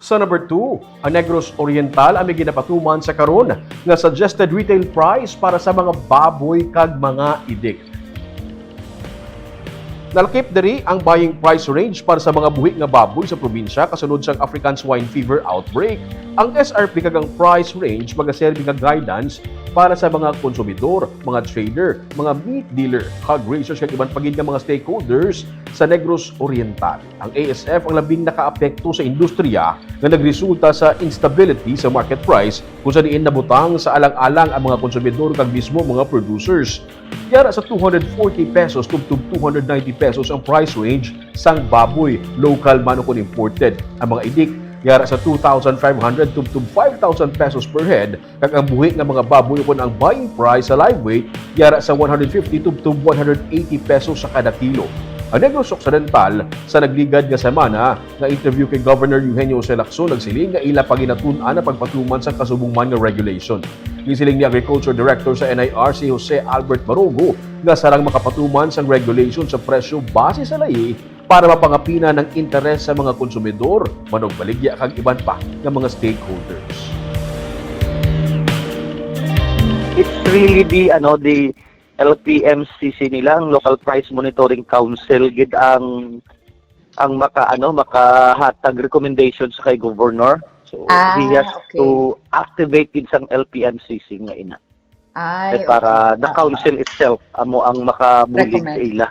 Sa number 2, ang Negros Oriental ang may ginapatuman sa karon nga suggested retail price para sa mga baboy kag mga idik. Nalakip diri ang buying price range para sa mga buhi nga baboy sa probinsya kasunod sa African swine fever outbreak. Ang SRP kag ang price range magaserbi nga guidance para sa mga konsumidor, mga trader, mga meat dealer, hog raisers kag iban pagid nga mga stakeholders sa Negros Oriental. Ang ASF ang labing nakaapekto sa industriya nga nagresulta sa instability sa market price kung saan diin nabutang sa alang-alang ang mga konsumidor kag mismo mga producers. Yara sa 240 pesos tubtub 290 pesos ang price range sang baboy, local man o imported. Ang mga idik yara sa 2,500 tubtub 5,000 pesos per head, kag ang buhi nga mga baboy kun ang buying price sa live weight yara sa 150 tubtub 180 pesos sa kada kilo. Ang Negros Occidental sa nagligad nga semana nga interview kay Governor Eugenio Lacson nagsiling nga ila paginatun-an ang pagpatuman sa kasubungman nga regulation. Gisiling ni Agriculture Director sa NIR si Jose Albert Marugo nga sarang makapatuman sang regulation sa presyo base sa lahi para mapangapina ng interes sa mga konsumidor, manog baligya kag iban pa ng mga stakeholders. It's really the LPMCC nila, ang Local Price Monitoring Council, gid ang makahatag recommendations sa kay governor. So he has to activate gid sang LPMCC nga ina. Para the council itself amo ang makabulig sa ila.